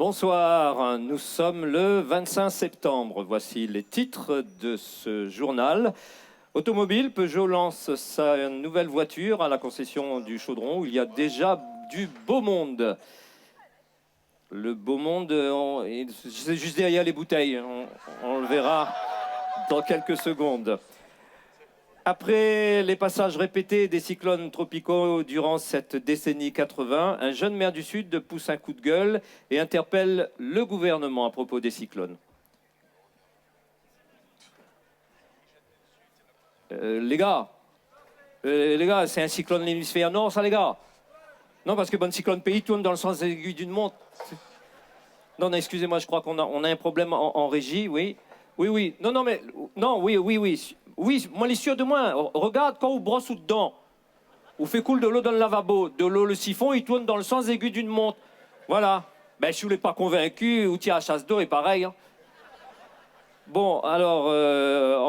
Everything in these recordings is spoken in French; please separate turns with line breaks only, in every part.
Bonsoir, nous sommes le 25 septembre. Voici les titres de ce journal. Automobile, Peugeot lance sa nouvelle voiture à la concession du Chaudron où il y a déjà du beau monde. Le beau monde, c'est juste derrière les bouteilles. On le verra dans quelques secondes. Après les passages répétés des cyclones tropicaux durant cette décennie 80, un jeune maire du Sud pousse un coup de gueule et interpelle le gouvernement à propos des cyclones. Les gars, c'est un cyclone de l'hémisphère nord, ça, les gars? Non, parce que bon cyclone pays tourne dans le sens aigu d'une montre. Non, excusez-moi, je crois qu'on a un problème en régie, oui. Oui. Non, mais... Non, oui. Oui, moi, les sûr de moi. Regarde quand vous brosse ou dedans. Vous fait couler de l'eau dans le lavabo. De l'eau, le siphon, il tourne dans le sens aigu d'une montre. Voilà. Ben, si vous n'êtes pas convaincu, outil à chasse d'eau est pareil. Hein. Bon, alors,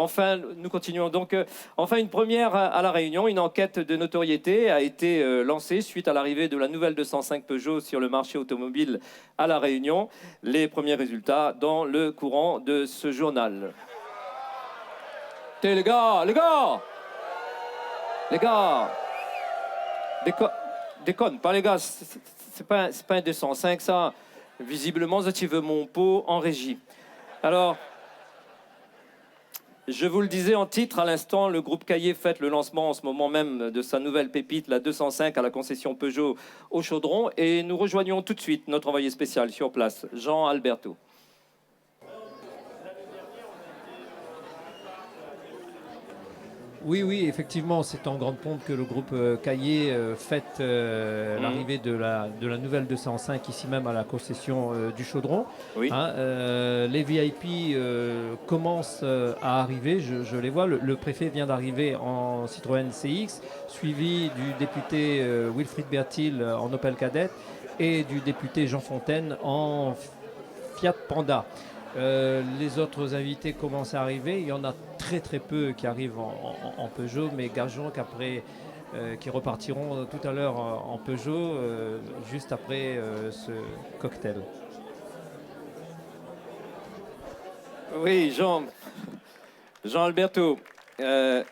enfin, nous continuons. Donc, enfin, une première à La Réunion. Une enquête de notoriété a été lancée suite à l'arrivée de la nouvelle 205 Peugeot sur le marché automobile à La Réunion. Les premiers résultats dans le courant de ce journal. Les gars, déconne pas les gars, c'est pas un 205 ça. Visiblement, tu veux mon pot en régie. Alors, je vous le disais en titre à l'instant, le groupe Caillé fête le lancement en ce moment même de sa nouvelle pépite, la 205 à la concession Peugeot au Chaudron. Et nous rejoignons tout de suite notre envoyé spécial sur place, Jean Alberto.
Oui, effectivement, c'est en grande pompe que le groupe Caillé fête l'arrivée de la nouvelle 205 ici même à la concession du Chaudron.
Oui.
Hein, les VIP commencent à arriver, je les vois. Le préfet vient d'arriver en Citroën CX, suivi du député Wilfried Bertil en Opel Kadett et du député Jean Fontaine en Fiat Panda. Les autres invités commencent à arriver. Il y en a très peu qui arrivent en Peugeot, mais gageons qu'après, qui repartiront tout à l'heure en Peugeot, juste après ce cocktail.
Oui, Jean Alberto. Le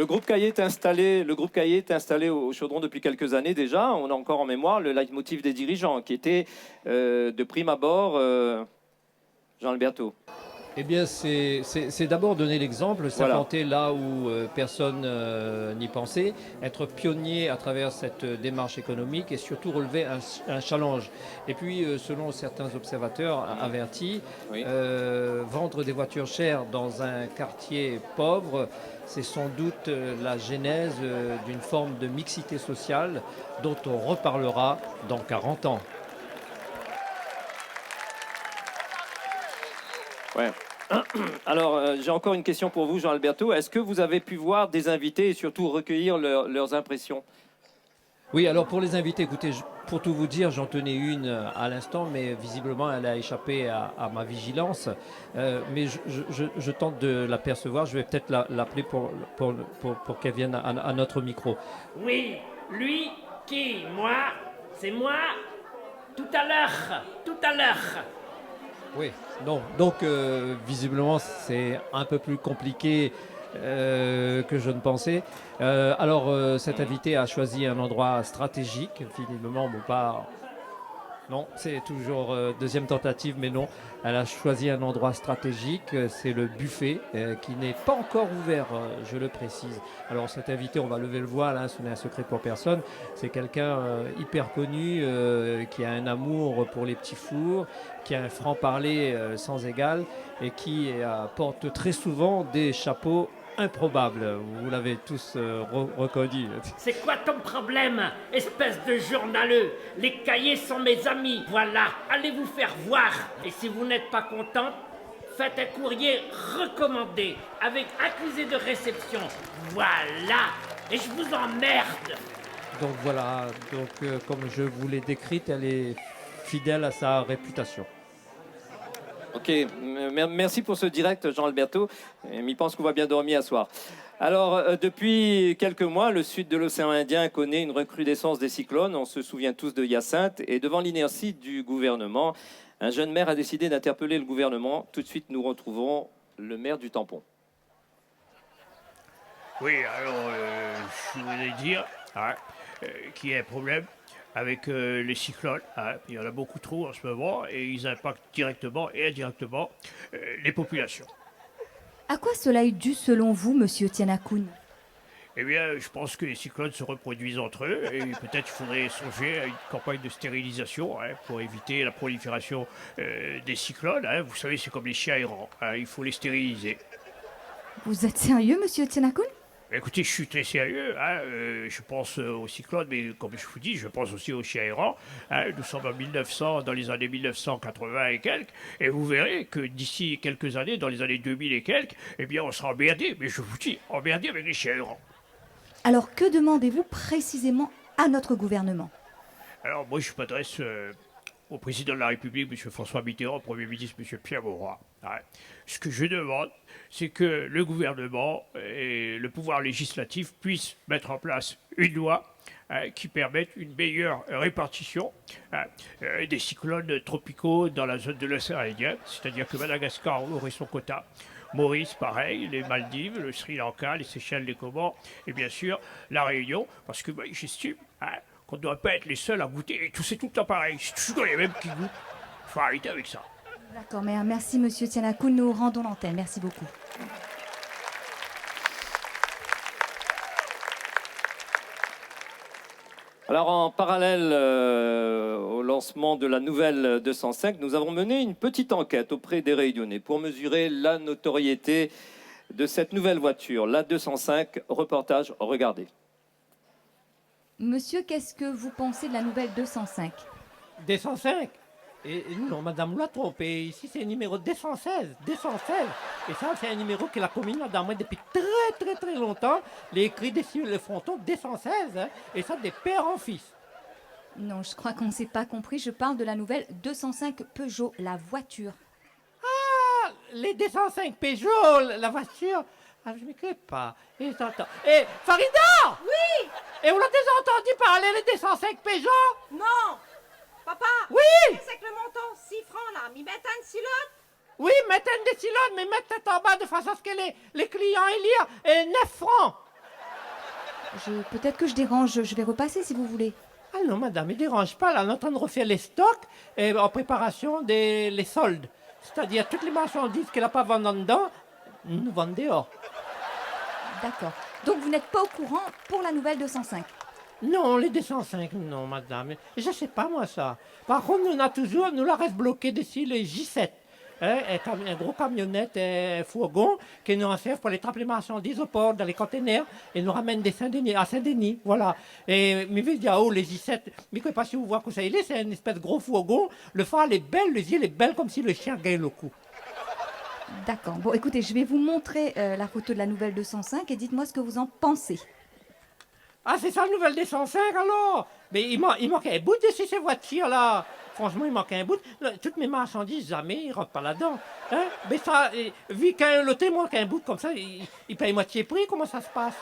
groupe Caillé est installé au Chaudron depuis quelques années déjà. On a encore en mémoire le leitmotiv des dirigeants qui était de prime abord Jean Alberto.
Eh bien, c'est d'abord donner l'exemple, s'implanter là où personne n'y pensait, être pionnier à travers cette démarche économique et surtout relever un challenge. Et puis, selon certains observateurs avertis, vendre des voitures chères dans un quartier pauvre, c'est sans doute la genèse d'une forme de mixité sociale dont on reparlera dans 40 ans.
Ouais. Alors, j'ai encore une question pour vous, Jean Alberto. Est-ce que vous avez pu voir des invités et surtout recueillir leurs impressions?
Oui, alors pour les invités, écoutez, pour tout vous dire, j'en tenais une à l'instant, mais visiblement elle a échappé à ma vigilance. Mais je tente de l'apercevoir. Je vais peut-être l'appeler pour qu'elle vienne à notre micro.
Oui, lui, qui? Moi? C'est moi? Tout à l'heure.
Oui, non. Donc, visiblement, c'est un peu plus compliqué que je ne pensais. Alors, cet invité a choisi un endroit stratégique, visiblement, bon, pas... Non, c'est toujours deuxième tentative, mais non. Elle a choisi un endroit stratégique, c'est le buffet, qui n'est pas encore ouvert, je le précise. Alors cet invité, on va lever le voile, hein, ce n'est un secret pour personne. C'est quelqu'un hyper connu, qui a un amour pour les petits fours, qui a un franc-parler sans égal, et qui porte très souvent des chapeaux improbable. Vous l'avez tous reconnu.
C'est quoi ton problème, espèce de journaleux? Les cahiers sont mes amis. Voilà, allez vous faire voir. Et si vous n'êtes pas content, faites un courrier recommandé avec accusé de réception. Voilà. Et je vous emmerde.
Donc voilà, comme je vous l'ai décrite, elle est fidèle à sa réputation.
Ok, merci pour ce direct, Jean Alberto. Je pense qu'on va bien dormir à soir. Alors, depuis quelques mois, le sud de l'océan Indien connaît une recrudescence des cyclones. On se souvient tous de Hyacinthe. Et devant l'inertie du gouvernement, un jeune maire a décidé d'interpeller le gouvernement. Tout de suite, nous retrouvons le maire du Tampon.
Oui, alors, je voulais dire qu'il y a un problème avec les cyclones. Il y en a beaucoup trop en ce moment et ils impactent directement et indirectement les populations.
À quoi cela est dû selon vous, monsieur Tianakun?
Eh bien, je pense que les cyclones se reproduisent entre eux et peut-être il faudrait songer à une campagne de stérilisation pour éviter la prolifération des cyclones. Vous savez, c'est comme les chiens errants. Il faut les stériliser.
Vous êtes sérieux, monsieur Tianakun?
Écoutez, je suis très sérieux. Je pense aux cyclones, mais comme je vous dis, je pense aussi aux chiens errants. Nous sommes en 1900, dans les années 1980 et quelques, et vous verrez que d'ici quelques années, dans les années 2000 et quelques, eh bien, on sera emmerdé. Mais je vous dis, emmerdé avec les chiens errants.
Alors que demandez-vous précisément à notre gouvernement?
Alors, moi, je m'adresse au président de la République, M. François Mitterrand, au Premier ministre, M. Pierre Mauroy. Ce que je demande, c'est que le gouvernement et le pouvoir législatif puissent mettre en place une loi qui permette une meilleure répartition des cyclones tropicaux dans la zone de l'océan Indien. C'est-à-dire que Madagascar aurait son quota. Maurice, pareil, les Maldives, le Sri Lanka, les Seychelles, les Comores, et bien sûr la Réunion, parce que j'estime qu'on ne doit pas être les seuls à goûter, et tout c'est tout le temps pareil, c'est toujours les mêmes qui goûtent. Il faut arrêter avec ça.
D'accord, mais merci monsieur Tianakun, nous rendons l'antenne, merci beaucoup.
Alors, en parallèle au lancement de la nouvelle 205, nous avons mené une petite enquête auprès des Réunionnais pour mesurer la notoriété de cette nouvelle voiture, la 205. Reportage, regardez.
Monsieur, qu'est-ce que vous pensez de la nouvelle 205?
205. Et non, madame l'a trompé. Ici, c'est le numéro 216. 216. Et ça, c'est un numéro que la commune a dans moi depuis très longtemps. Les écrits dessus le fronton 216. Et ça, des pères en fils.
Non, je crois qu'on ne s'est pas compris, je parle de la nouvelle 205 Peugeot, la voiture.
Ah, les 205 Peugeot, la voiture. Ah, je ne m'écris pas. Et j'entends. Et Farida!
Oui!
Et vous l'avez déjà entendu parler, les 205 Peugeot?
Non! Papa!
Oui!
C'est que le montant, 6 francs là, m'y mettre une silote?
Oui, mettez une décilote, mais mettez en bas de façon à ce que les clients y lire. Et 9 francs.
Peut-être que je dérange, je vais repasser si vous voulez.
Ah non, madame, ne dérange pas. Là, on est en train de refaire les stocks et en préparation les soldes. C'est-à-dire, toutes les marchandises qu'elle n'a pas vendues dedans, nous vendons dehors.
D'accord. Donc vous n'êtes pas au courant pour la nouvelle 205?
Non, les 205, non, madame. Je ne sais pas, moi, ça. Par contre, nous la reste bloqué d'ici les J7. Un gros camionnette, un fourgon qui nous en sert pour les trapper les marchandises au port, dans les containers, et nous ramène à Saint-Denis, voilà. Et mais vous dites, les J7, mais je ne sais pas si vous voyez que ça il est, c'est une espèce de gros fourgon. Le phare est belle, les yeux est belle comme si le chien gagne le coup.
D'accord. Bon, écoutez, je vais vous montrer la photo de la nouvelle 205 et dites-moi ce que vous en pensez.
Ah, c'est ça, la nouvelle 205, alors? Mais il manque un bout de ces voitures-là. Franchement, il manque un bout. Toutes mes marchandises, jamais, ils ne rentrent pas là-dedans. Mais ça, vu qu'un loté manque un bout comme ça, il paye moitié prix, comment ça se passe?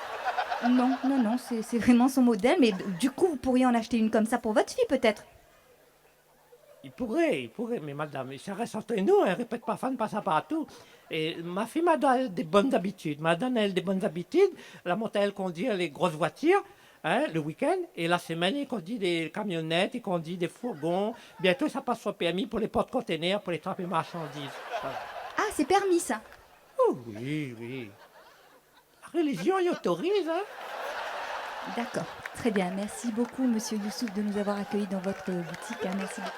Non, c'est vraiment son modèle, mais du coup, vous pourriez en acheter une comme ça pour votre fille, peut-être?
Il pourrait, mais madame, ça reste entre nous, hein, répète pas, fan pas ça partout. Et ma fille m'a donné des bonnes habitudes. M'a donné elle des bonnes habitudes. La monte elle conduit les grosses voitures, le week-end. Et la semaine, elle conduit des camionnettes, elle conduit des fourgons. Bientôt, ça passe sur permis pour les porte-containers, pour les trapper marchandises. Voilà.
Ah, c'est permis, ça?
Oh oui. La religion y autorise, hein.
D'accord. Très bien. Merci beaucoup, monsieur Youssouf, de nous avoir accueillis dans votre boutique. Hein. Merci beaucoup.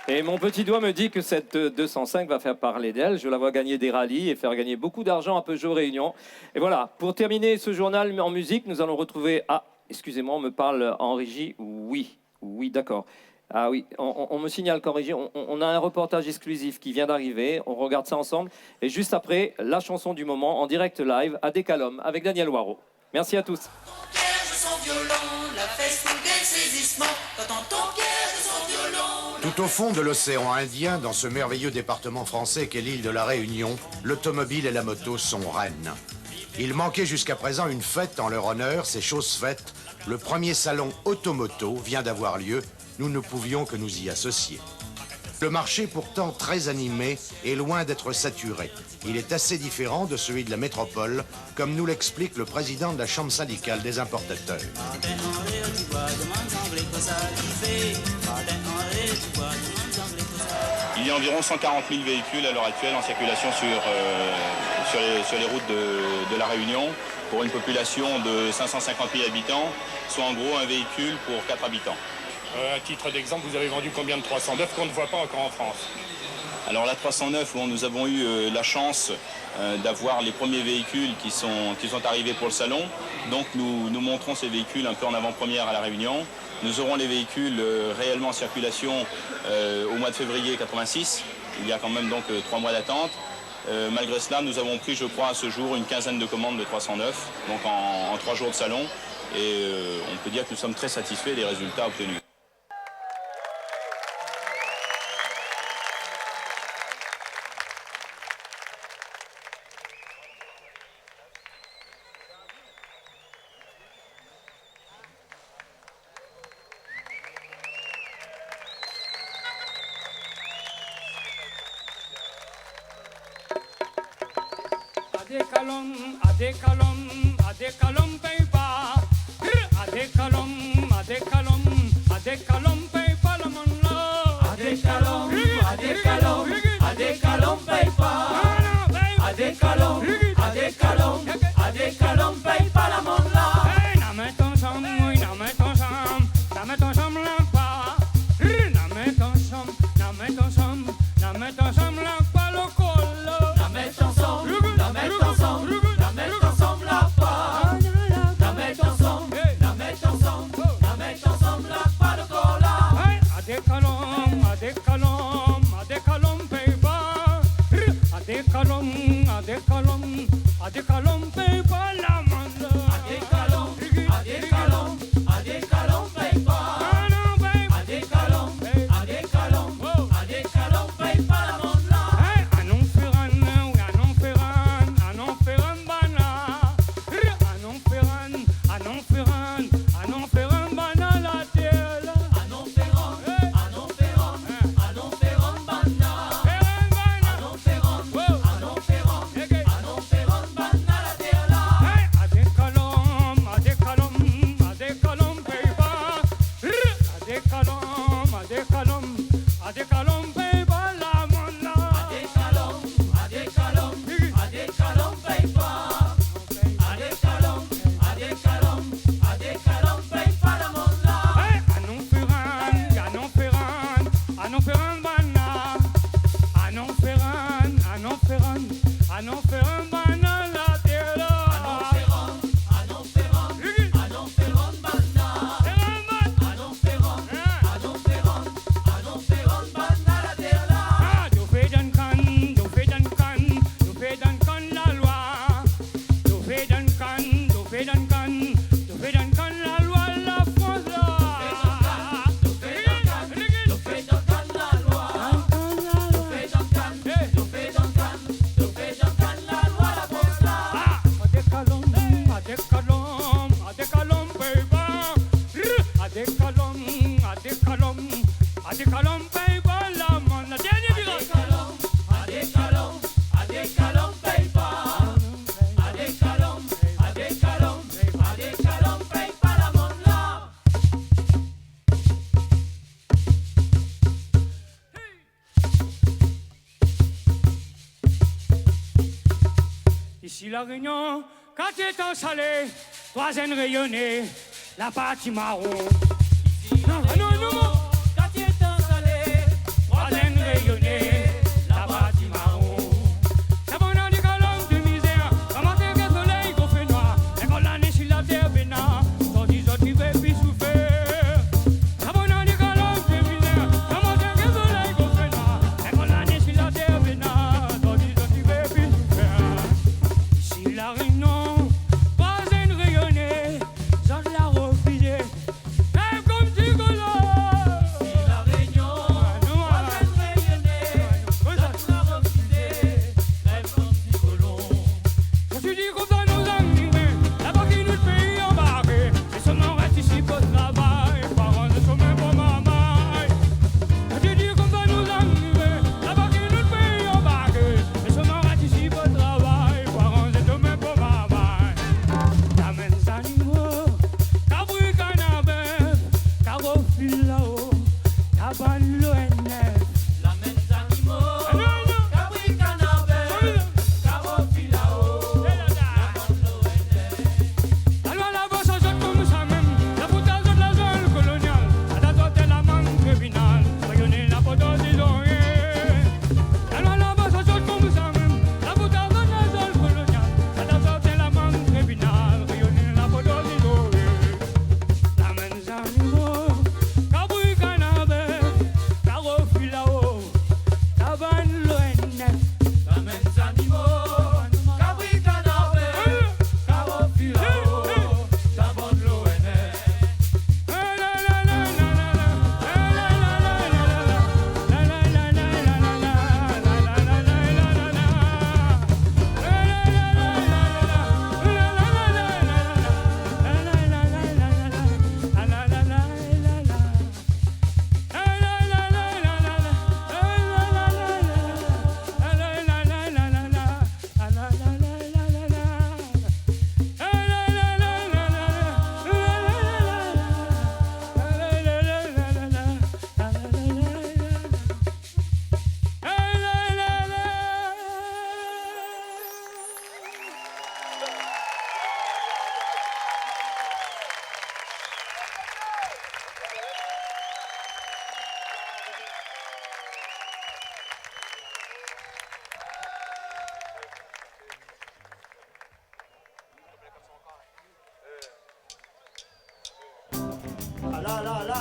Et mon petit doigt me dit que cette 205 va faire parler d'elle. Je la vois gagner des rallyes et faire gagner beaucoup d'argent à Peugeot Réunion. Et voilà, pour terminer ce journal en musique, nous allons retrouver... Ah, excusez-moi, on me parle en régie. Oui, d'accord. Ah oui, on me signale qu'en régie, on a un reportage exclusif qui vient d'arriver. On regarde ça ensemble. Et juste après, la chanson du moment en direct live à Décalome avec Daniel Waro. Merci à tous.
son violon, la fesse fouguée, saisissement, quand entend Pierre de son violon.
Tout au fond de l'océan Indien, dans ce merveilleux département français qu'est l'île de la Réunion, l'automobile et la moto sont reines. Il manquait jusqu'à présent une fête en leur honneur, c'est chose faite. Le premier salon automoto vient d'avoir lieu, nous ne pouvions que nous y associer. Le marché, pourtant très animé, est loin d'être saturé. Il est assez différent de celui de la métropole, comme nous l'explique le président de la Chambre syndicale des importateurs.
Il y a environ 140 000 véhicules à l'heure actuelle en circulation sur les routes de la Réunion, pour une population de 550 000 habitants, soit en gros un véhicule pour 4 habitants.
À titre d'exemple, vous avez vendu combien de 309 qu'on ne voit pas encore en France?
Alors la 309, où nous avons eu la chance d'avoir les premiers véhicules qui sont arrivés pour le salon. Donc nous montrons ces véhicules un peu en avant-première à La Réunion. Nous aurons les véhicules réellement en circulation au mois de février 86. Il y a quand même donc 3 mois d'attente. Malgré cela, nous avons pris, je crois, à ce jour une quinzaine de commandes de 309, donc en 3 jours de salon. Et on peut dire que nous sommes très satisfaits des résultats obtenus.
Adekalom paper, adekalom paper, la monla. Adekalom paper, la monla. Hey, na met ensemble, oui, na met ensemble la pa. Na met ensemble la pa le colo. Na met ensemble la pa. Na met ensemble la pa le colo. Hey, adekalom paper. Adekalom paper, la monla. Adekalom paper. Ici la Réunion, quand tu es salé, troisième rayonnée, la partie marron. Non, quand tu es salé, troisième rayonnée, la partie marron. C'est bon, on dit que l'homme de misère, comment t'es que le soleil qu'on fait noir, et qu'on l'année sur la terre bénin, sans dire tu veux plus souffrir. C'est bon, on dit que l'homme de misère, comment t'es que le soleil qu'on fait noir, et qu'on l'année sur la terre bénin, sans dire tu veux plus souffrir. Ici la Réunion, troisième rayonnée, j'en la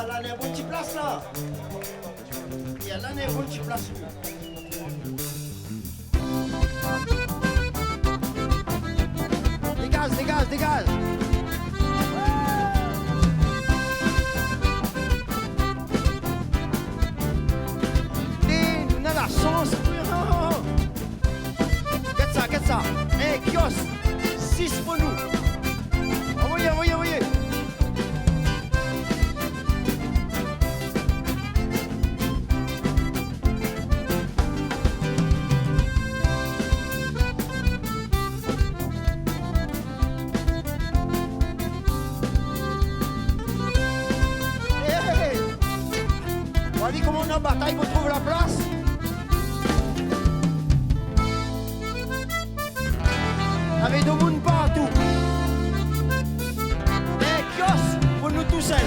là, il y a un bon petit place là. Il y a là, il y a un bon petit place. Dégage, dégage, dégage. On a la chance. Quête ça. Hey, Kios, 6 pour nous. Envoyez. Hey. On va dire comment on est en bataille pour trouver la place. Avec deux mounes partout. Et Kios, pour nous tout seuls.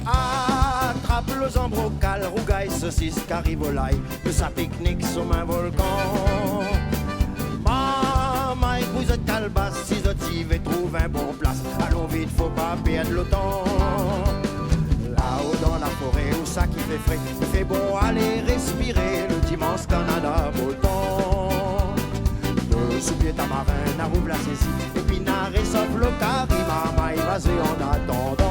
Attrape le embrocal, rougaille, saucisse, carivolaille, de sa pique-nique sur un volcan. Maman, vous êtes calebasse, si vous et trouve un bon place. Allons vite, faut pas perdre le temps. Là-haut dans la forêt, où ça qui fait frais, il fait bon aller respirer le dimanche Canada beau temps. De sous-pied tamarin, n'a rouvre la saisie, épinard et sauf le carima, maille vasé en attendant.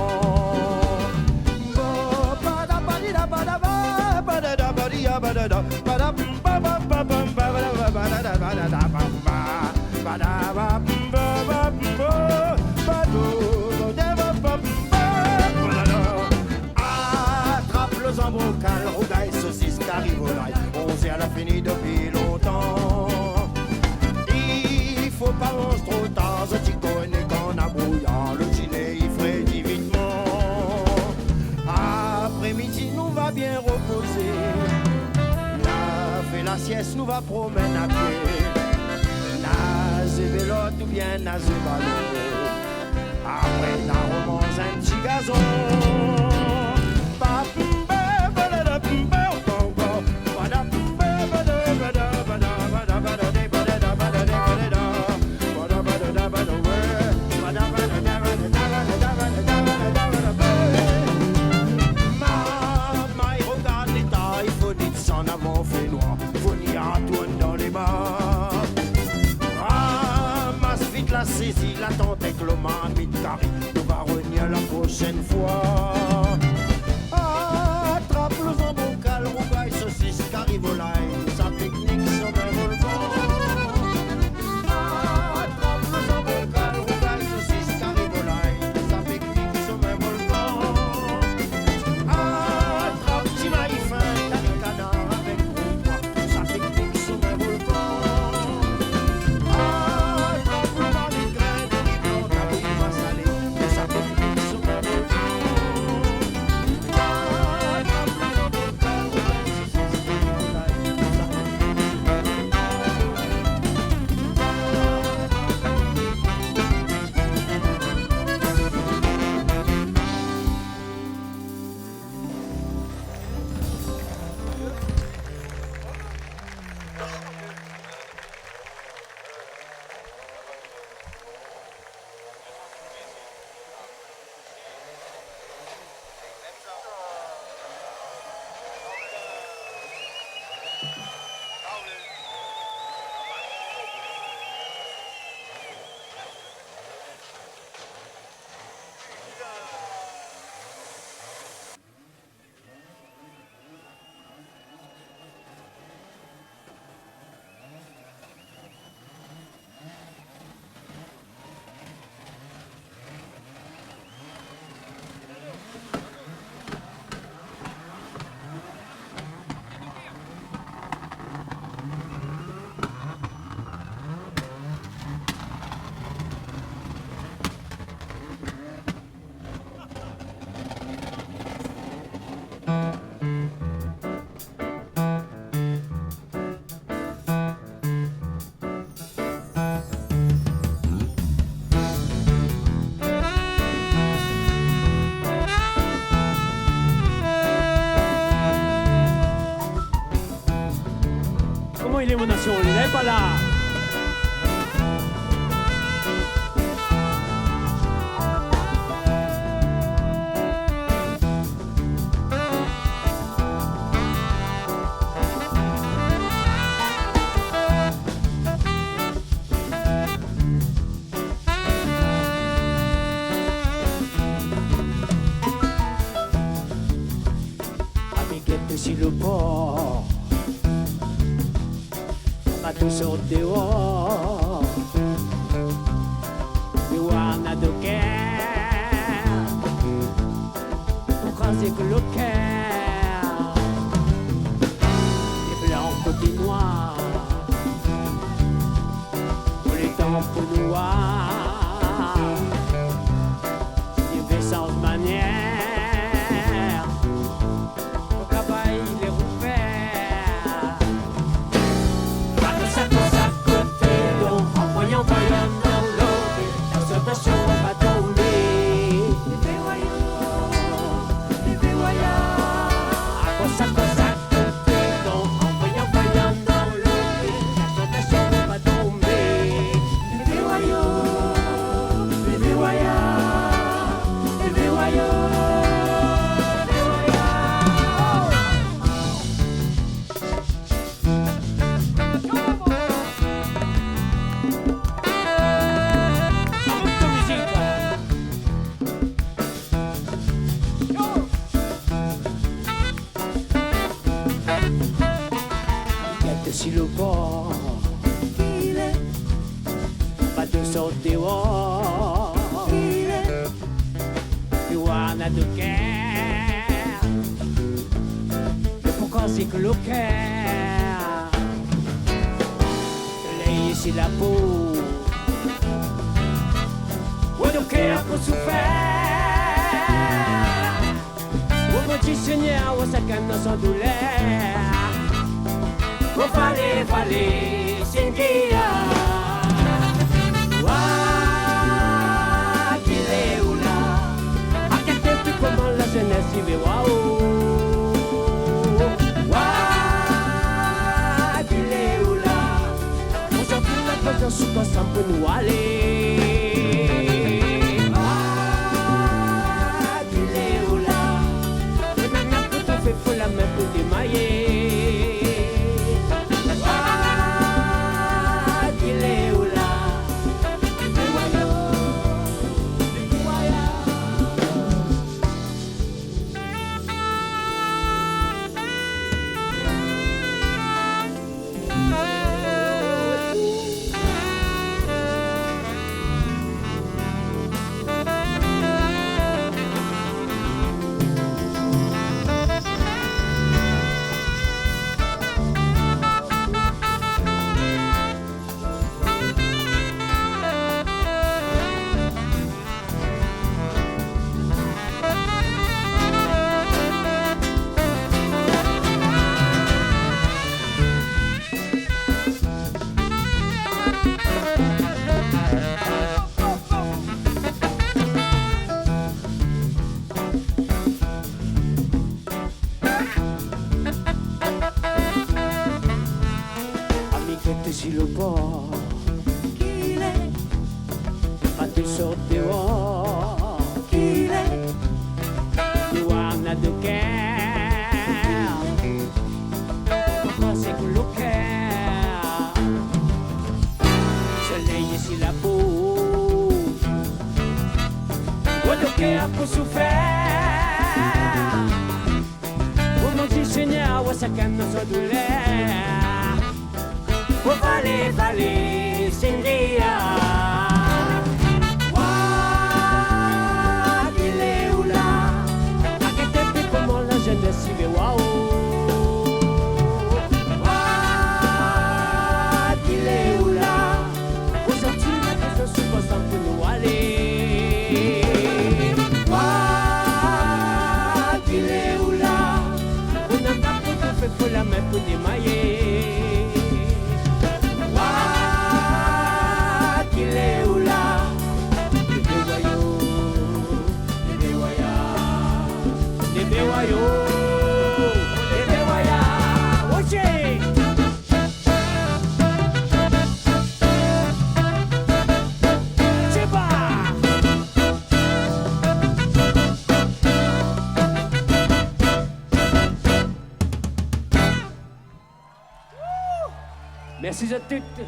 Embrocal, rougaille, saucisse, carivolaille, on s'est à la fini depuis longtemps. Il faut pas manger trop tard, je t'y connais qu'on a brouillant, le dîner il ferait divinement. Après-midi nous va bien reposer, la fait la sieste, nous va promener à pied. Naze vélo ou bien naze ballon, après on mange un petit gazon. La saisie, la tente avec le mamie de Carrie, on va revenir la prochaine fois. Attrape le embrocal, rougaille, saucisse, carivolaille, sa technique sur un volcan. Attrape le embrocal, rougaille, saucisse, carivolaille, sa technique sur un volcan. Attrape petit maïs fin, taricana avec gros poids, sa technique sur un volcan.
Comment il est mon nation? Il n'est pas là. m'inquiète si le port bateau sort dehors. Le wana de guerre pour craser que le cœur. Les blancs côté noirs pour les tempes noirs. Les vaisseaux de manière au cabaye les roufères. Ça côté d'eau, en voyant dans l'eau, la sautation va tomber. Les béoyards, à côté d'eau, en voyant dans l'eau, la sautation va tomber. Les béoyards, les béoyards, les béoyards. Si le port pas de sortir dehors, le wana de guerre, le pourquoi c'est que le cœur, soleil ici la peau, ou le cœur pour souffrir, ou petit seigneur, ou sa canne sans douleur. Oh, fallait, Singia. Ouah, qu'il est où là? À quel temps comment la jeunesse y va? Ouah, qu'il est où là? Aujourd'hui, la présence sous quoi ça peut nous aller? Ouah, qu'il est où là? Et maintenant, tout à fait, faut la main pour démailler. Si le port qu'il est, pas de sorte dehors qu'il est, le wana de guerre, pourquoi c'est que le cœur, soleil ici la peau, ou le cœur pour souffrir, ou mon petit seigneur, ou sa canne sans douleur. Oh, fallait, Cindia. Ouah, qu'il est où là? À quel temps comment la jeunesse y va? Ouah, qu'il est où là? Aujourd'hui, la question se pose pour nous aller. Ouah, qu'il est où là? On n'a pas pour tout fait pour la main pour démailler. Merci à toutes.